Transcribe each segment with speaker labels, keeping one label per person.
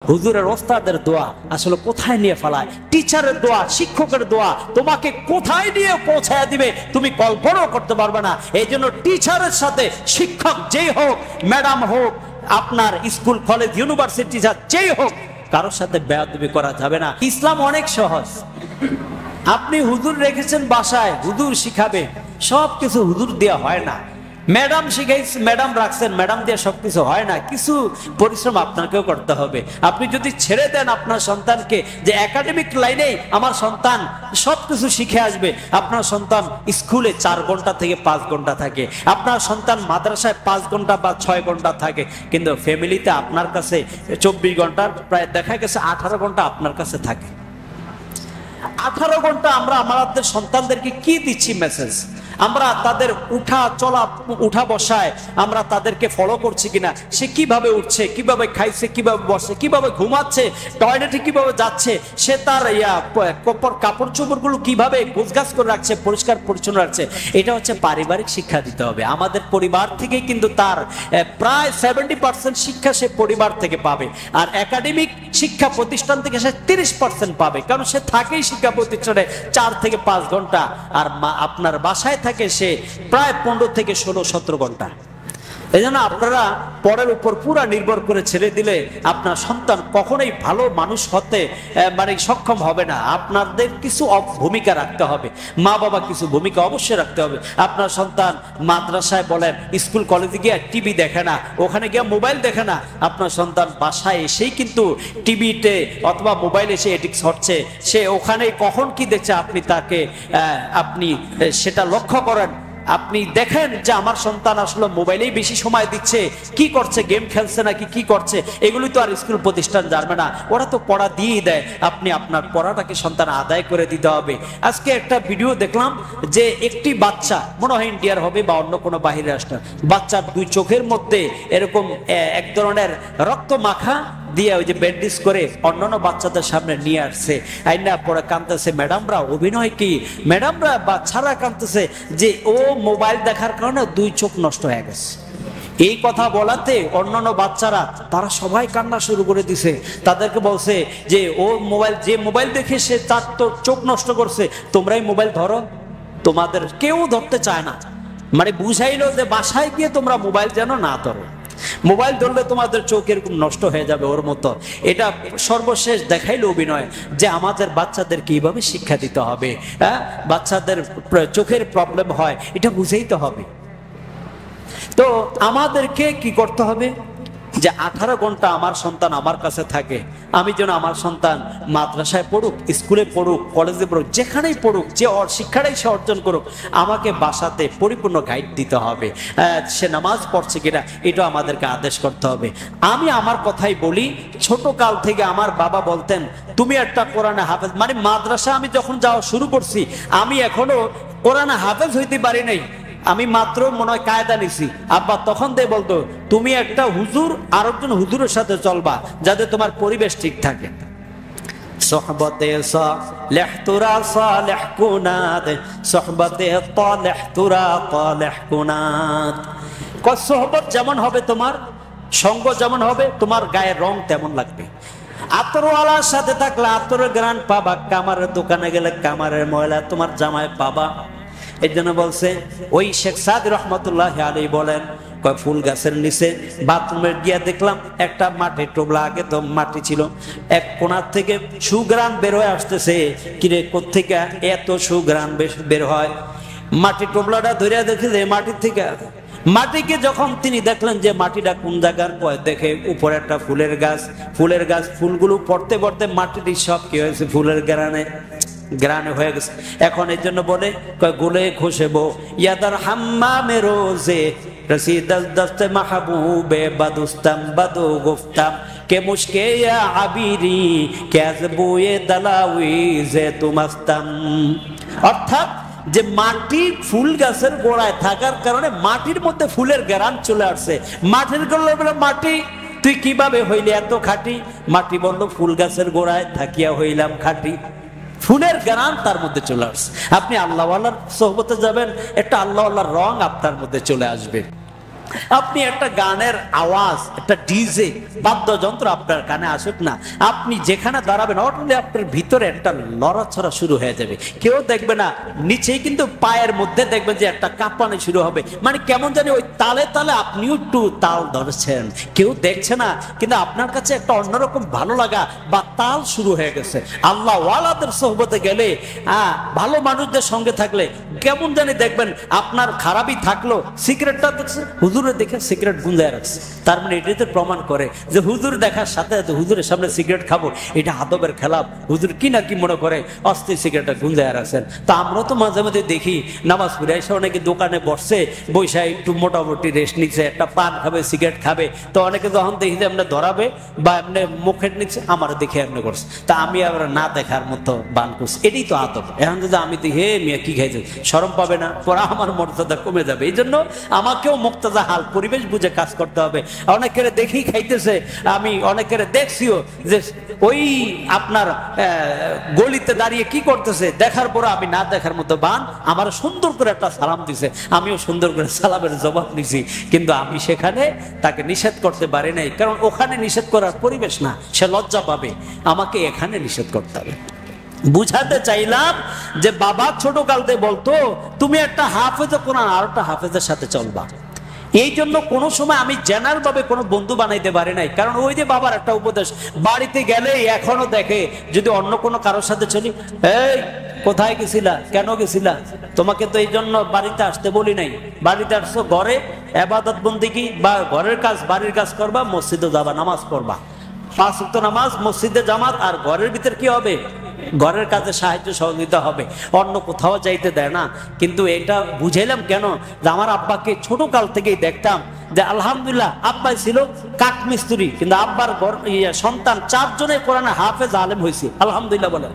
Speaker 1: হুজুরের ওস্তাদের দোয়া আসলে কোথায় নিয়ে ফেলায়, টিচারের দোয়া, শিক্ষকের দোয়া তোমাকে কোথায় নিয়ে পৌঁছায় দিবে তুমি কল্পনাও করতে পারবে না। এই জন্য টিচারের সাথে শিক্ষক যেই হোক, ম্যাডাম হোক, আপনার স্কুল কলেজ ইউনিভার্সিটি যেই হোক, কারোর সাথে বেয়াদবি করা যাবে না। ইসলাম অনেক সহজ। আপনি হুজুর রেখেছেন বাসায়, হুজুর শিখাবে, সবকিছু হুজুর দেওয়া হয় না। ম্যাডাম শিখাইছে, ম্যাডাম রাখছেন, ম্যাডাম দিয়ে সবকিছু হয় না। কিছু পরিশ্রম আপনাকেও করতে হবে। আপনি যদি ছেড়ে দেন আপনার সন্তানকে যে একাডেমিক লাইনেই আমার সন্তান সবকিছু শিখে আসবে, আপনার সন্তান স্কুলে 4 ঘন্টা থেকে 5 ঘন্টা থাকে, আপনার সন্তান মাদ্রাসায় 5 ঘন্টা বা 6 ঘন্টা থাকে, কিন্তু ফ্যামিলিতে আপনার কাছে 24 ঘন্টার প্রায় দেখা গেছে 18 ঘন্টা আপনার কাছে থাকে। 18 ঘন্টা আমরা আমাদের সন্তানদেরকে কি দিচ্ছি মেসেজ? আমরা তাদের উঠা বসায় আমরা তাদেরকে ফলো করছি কিনা, সে কিভাবে উঠছে, কিভাবে খাইছে, কিভাবে বসে, কিভাবে ঘুমাচ্ছে, টয়লেটে কিভাবে যাচ্ছে, সে তার কাপড় চোপড় গুলো কিভাবে গোছগাছ করে রাখছে, পরিষ্কার পরিচ্ছন্ন রাখছে, এটা হচ্ছে পারিবারিক শিক্ষা দিতে হবে। আমাদের পরিবার থেকে কিন্তু তার প্রায় 70% শিক্ষা সে পরিবার থেকে পাবে, আর একাডেমিক শিক্ষা প্রতিষ্ঠান থেকে সে 30% পাবে, কারণ সে থাকেই শিক্ষা প্রতিষ্ঠানে 4 থেকে 5 ঘন্টা, আর আপনার বাসায় থাকে সে প্রায় 15 থেকে 16-17 ঘন্টা। এই জন্য আপনারা পরের উপর পুরা নির্ভর করে ছেড়ে দিলে আপনার সন্তান কখনোই ভালো মানুষ হতে সক্ষম হবে না। আপনাদের কিছু ভূমিকা রাখতে হবে, মা বাবা কিছু ভূমিকা অবশ্যই রাখতে হবে। আপনার সন্তান মাদ্রাসায় বলেন, স্কুল কলেজে গিয়ে টিভি দেখে না, ওখানে গিয়ে মোবাইল দেখে না, আপনার সন্তান বাসায় এসেই কিন্তু টিভিতে অথবা মোবাইলে সে এডিক্ট হচ্ছে, সে ওখানে কখন কি দেখছে আপনি সেটা লক্ষ্য করেন। আপনি দেখেন যে আমার সন্তান আসলে মোবাইলেই বেশি সময় দিচ্ছে, কি করছে, গেম খেলছে নাকি কি করছে, এগুলি তো আর স্কুল প্রতিষ্ঠান জানবে না, ওরা তো পড়া দিয়েই দেয়। আপনি আপনার পড়াটাকে সন্তান আদায় করে দিতে হবে। আজকে একটা ভিডিও দেখলাম যে একটি বাচ্চা, মনে হয় ইন্ডিয়ার হবে বা অন্য কোনো বাহিরের রাষ্ট্র, বাচ্চার 2 চোখের মধ্যে এরকম এক ধরনের রক্ত মাখা দিয়ে ওই যে ব্যান্ডেজ করে অন্যান্য বাচ্চাদের সামনে নিয়ে আসছে, আইনা পরে কাঁদতেছে। ম্যাডামরা অভিনয় কি, ম্যাডামরা বাচ্চারা কাঁদতেছে যে ও মোবাইল দেখার কারণে 2 চোখ নষ্ট হয়ে গেছে। এই কথা বলাতে অন্যান্য বাচ্চারা তারা সবাই কান্না শুরু করে দিছে। তাদেরকে বলছে যে যে মোবাইল দেখে সে তার তো চোখ নষ্ট করছে, তোমরাই মোবাইল ধরো। তোমাদের কেউ ধরতে চায় না, বুঝাইলো যে বাসায় গিয়ে তোমরা মোবাইল যেন না ধরো, মোবাইল ধরলে তোমাদের চোখ এরকম নষ্ট হয়ে যাবে ওর মতো। এটা সর্বশেষ দেখাইলো অভিনয় যে আমাদের বাচ্চাদের কিভাবে শিক্ষা দিতে হবে। বাচ্চাদের চোখের প্রবলেম হয়, এটা বুঝাইতে হবে। তো আমাদেরকে কি করতে হবে যে 18 ঘন্টা আমার সন্তান আমার কাছে থাকে, আমি যেন আমার সন্তান মাদ্রাসায় পড়ুক, স্কুলে পড়ুক, কলেজে পড়ুক, যেখানেই পড়ুক, যে শিক্ষাটাই সে অর্জন করুক, আমাকে বাসাতে পরিপূর্ণ গাইড দিতে হবে। সে নামাজ পড়ছে কিনা এটা আমাদেরকে আদেশ করতে হবে। আমি আমার কথাই বলি, ছোট কাল থেকে আমার বাবা বলতেন তুমি একটা কোরআনে হাফেজ, মাদ্রাসা আমি যখন যাওয়া শুরু করছি আমি এখনো কোরআনে হাফেজ হইতে পারি নাই, আমি মাত্র মনে হয় কায়দা নিছি। আব্বা তখন দিয়ে বলতো তুমি একটা হুজুর আরেকজন হুজুরের সাথে চলবা যাতে তোমার পরিবেশ ঠিক থাকে। সোহবতে সালেহ তুরা সালেহ কুনাত, সোহবতে তালেহ তুরা তালেহ কুনাত। সোহবত যেমন হবে তোমার, সঙ্গ যেমন হবে, তোমার গায়ের রং তেমন লাগবে। আতরওয়ালার সাথে থাকলে আতরের গ্রান পাবা, কামারের দোকানে গেলে কামারের ময়লা তোমার জামায় পাবা। এই জন্য বলছে ওই শেখ সাদ রহমতুল্লাহ আলাইহি বলেন, ফুল গাছের নিচে বাথরুমে গিয়া দেখলাম একটা মাটির টোবলা, আগে তো মাটি ছিল, এক কোণার থেকে সুগ্রান বের হয়ে আসতেছে। কিরে কোত্থেকে এত সুগ্রান বের হয়? মাটির টোবলাটা ধরিয়া দেখে যে মাটির থেকে, মাটিকে যখন তিনি দেখলেন যে মাটিটা কোন জায়গার, দেখে উপরে একটা ফুলের গাছ, ফুলগুলো পড়তে পড়তে মাটির সব কি হয়েছে ফুলের গ্রানে হয়ে গেছে। এখন এর জন্য বলে গুলে খুশেবো ইয়াদার হাম্মামে রোজে রসিদাল দস্তে মাহবুবে বাদুস্তাম বাদু গুফতাম কে মুশকে ইয়া আবিরি কে আজবুয়ে দালাউই যে তুমাস্তাম। অর্থাৎ যে মাটি ফুল গাছের গোড়ায় থাকার কারণে মাটির মধ্যে ফুলের গ্রান চলে আসছে। মাটির গোড়ায় মাটি তুই কিভাবে হইলি এত খাঁটি? মাটি বলল ফুল গাছের গোড়ায় থাকিয়া হইলাম খাঁটি। ফুলের গ্রান তার মধ্যে চলে আসছে। আপনি আল্লাহওয়ালার সোহবতে যাবেন, একটা আল্লাহওয়ালার রং আপনার মধ্যে চলে আসবে। আপনি একটা গানের আওয়াজ, একটা ডিজে বাদ্যযন্ত্র আপনার কানে আসুক না, আপনি যেখানে দাঁড়াবেন অটোমেটিক আপনার ভিতরে একটা লড়াছড়া শুরু হয়ে যাবে। কেউ দেখবে না, নিচেই কিন্তু পায়ের মধ্যে দেখবেন যে একটা কাঁপানি শুরু হবে, মানে কেমন জানি ওই তালে তালে আপনিও একটু তাল ধরছেন, কেউ দেখছে না, কিন্তু আপনার কাছে একটা অন্যরকম ভালো লাগা বা তাল শুরু হয়ে গেছে। আল্লাহ ওয়ালাদের সোহবতে গেলে, ভালো মানুষদের সঙ্গে থাকলে কেমন জানি দেখবেন আপনার খারাপই থাকলো, সিগারেটটা দেখছে হুজুরে দেখে সিগারেট গুঁজায় রাখছে, তার মানে এটাতে প্রমাণ করে যে হুজুর দেখার সাথে সাথে হুজুরের সামনে সিগারেট খাবো, এটা আদবের খেলাপ, হুজুর কি না কি মনে করে অস্থির সিগারেটটা গুঁজায় রাখছেন। তা আমরা তো মাঝে মাঝে দেখি নামাজ পড়ে এসে অনেকে দোকানে বসছে, বৈশা একটু মোটামুটি রেস্ট নিচ্ছে, একটা পান খাবে, সিগারেট খাবে, তো অনেকে যখন দেখি যে এমনি ধরাবে বা এমনি মুখের নিচ্ছে, আমার দেখে এমনি করছে, তা আমি আবার না দেখার মতো বান করছি, এটাই তো আদব। এখন যদি আমি দেখি হে মিয়া কি খাইছে, শরম পাবে না, পরে আমার মর্যাদা কমে যাবে। এই জন্য আমাকেও মুক্তাজা হাল পরিবেশ বুঝে কাজ করতে হবে। অনেকের দেখি খাইতেছে, আমি অনেকের দেখছিও যে ওই আপনার গলিতে দাঁড়িয়ে কি করতেছে, দেখার পরে আমি না দেখার মতো বান, আমার সুন্দর করে একটা সালাম দিছে, আমিও সুন্দর করে সালামের জবাব নিছি, কিন্তু আমি সেখানে তাকে নিষেধ করতে পারি নাই, কারণ ওখানে নিষেধ করার পরিবেশ না, সে লজ্জা পাবে, আমাকে এখানে নিষেধ করতে হবে। বুঝাতে চাইলাম যে বাবা ছোট কালতে বলতো তুমি একটা হাফেজ কোরআন আর একটা হাফেজের সাথে চলবা, এই জন্য কোনো সময় আমি জেনারেল ভাবে কোনো বন্ধু বানাইতে পারি নাই, কারণ ওই যে বাবার একটা উপদেশ, বাড়িতে গেলে এখনো দেখে যদি অন্য কোনো কারোর সাথে চলি, এই কোথায় গেছিলা, কেন গেছিলা, তোমাকে তো এই জন্য বাড়িতে আসতে বলি নাই, বাড়িতে আসছো ঘরে ইবাদত বন্দেগী বা ঘরের কাজ বাড়ির কাজ করবা, মসজিদে যাবা, নামাজ পড়বা, 5 ওয়াক্ত নামাজ, মসজিদে জামাত, আর ঘরের ভিতর কি হবে, ঘরের কাজে সাহায্য সহযোগিতা হবে, অন্য কোথাও যাইতে দেয় না। কিন্তু এটা বুঝাইলাম কেন, যে আমার আব্বাকে ছোট কাল থেকেই দেখতাম যে আলহামদুলিল্লাহ আব্বাই ছিল কাঠ মিস্ত্রি, কিন্তু আব্বার সন্তান 4 জনে কোরআনে হাফেজ আলেম হয়েছে, আলহামদুলিল্লাহ বলে।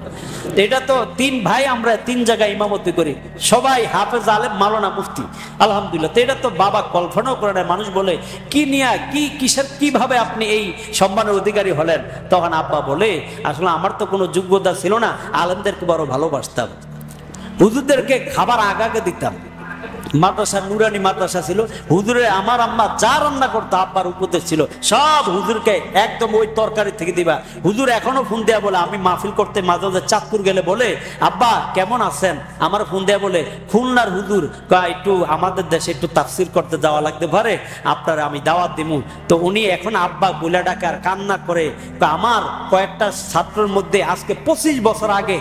Speaker 1: এটা তো 3 ভাই, আমরা 3 জায়গায় ইমামতি করি, সবাই হাফেজ আলেম, মাওলানা মুফতি, আলহামদুলিল্লাহ। তো এটা তো বাবা কল্পনাও করে না। মানুষ বলে কি নিয়া কি কিসের কিভাবে আপনি এই সম্মানের অধিকারী হলেন, তখন আব্বা বলে আসলে আমার তো কোনো যোগ্যতা ছিল না, আলেমদেরকে বড় ভালোবাসতাম, হুজুরদেরকে খাবার আগাকে দিতাম, মাদ্রাসা নুরানি মাদ্রাসা ছিল, হুজুরে আমার আম্মা যা রান্না করতো আব্বার উপদেশ ছিল সব হুজুরকে একদম ওই তরকারি থেকে দিবা। হুজুর এখনো ফোন দেয়া বলে, আমি মাহফিল করতে মাঝে মাঝে চাঁদপুর গেলে বলে আব্বা কেমন আছেন, আমার ফোন দেয়া বলে খুলনার হুজুর একটু আমাদের দেশে একটু তাফসির করতে যাওয়া লাগতে পারে, আপনার আমি দাওয়াত দিমু। তো উনি এখন আব্বা বলে ডাকার কান্না করে, আমার কয়েকটা ছাত্রের মধ্যে আজকে 25 বছর আগে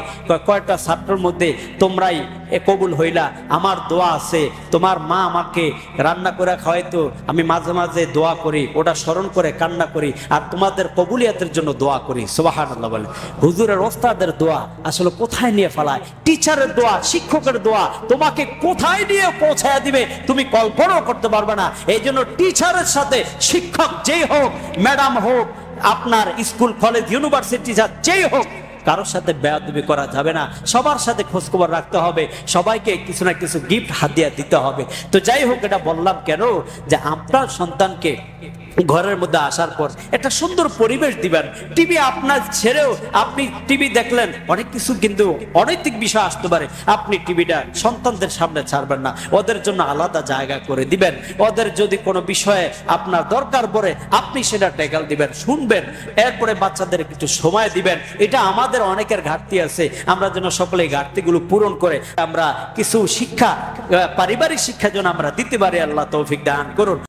Speaker 1: কয়েকটা ছাত্রের মধ্যে তোমরাই কবুল হইলা, আমার দোয়া আছে, তোমার মা আমাকে রান্না করে খাওয়াইতো, আমি মাঝে মাঝে দোয়া করি, ওটা স্মরণ করে কান্না করি, আর তোমাদের কবুলিয়াতের জন্য দোয়া করি। সুবহানাল্লাহ বলে। হুজুরের ওস্তাদের দোয়া আসলে কোথায় নিয়ে ফেলায়, টিচারের দোয়া, শিক্ষকের দোয়া তোমাকে কোথায় নিয়ে পৌঁছায় দিবে তুমি কল্পনাও করতে পারবে না। এই জন্য টিচারের সাথে শিক্ষক যেই হোক, ম্যাডাম হোক, আপনার স্কুল কলেজ ইউনিভার্সিটি যেই হোক, কারোর সাথে বেয়াদবি করা যাবে না, সবার সাথে খোঁজখবর রাখতে হবে, সবাইকে কিছু না কিছু গিফট হাদিয়া দিতে হবে। তো যাই হোক, এটা বললাম কেন, যে আপনার সন্তানকে ঘরের মধ্যে আসার পর একটা সুন্দর পরিবেশ দিবেন। টিভি আপনার ছেড়েও, আপনি টিভি দেখলেন অনেক কিছু কিন্তু অনৈতিক বিষয় আসতে পারে, আপনি টিভিটা সন্তানদের সামনে ছাড়বেন না, ওদের জন্য আলাদা জায়গা করে দিবেন। ওদের যদি কোনো বিষয়ে আপনার দরকার পড়ে আপনি সেটা ট্যাকল দিবেন, শুনবেন, এরপরে বাচ্চাদের একটু সময় দিবেন। এটা আমাদের অনেকের ঘাটতি আছে, আমরা যেন সকলে ঘাটতিগুলো পূরণ করে আমরা কিছু শিক্ষা, পারিবারিক শিক্ষা যেন আমরা দিতে পারি। আল্লাহ তৌফিক দান করুন।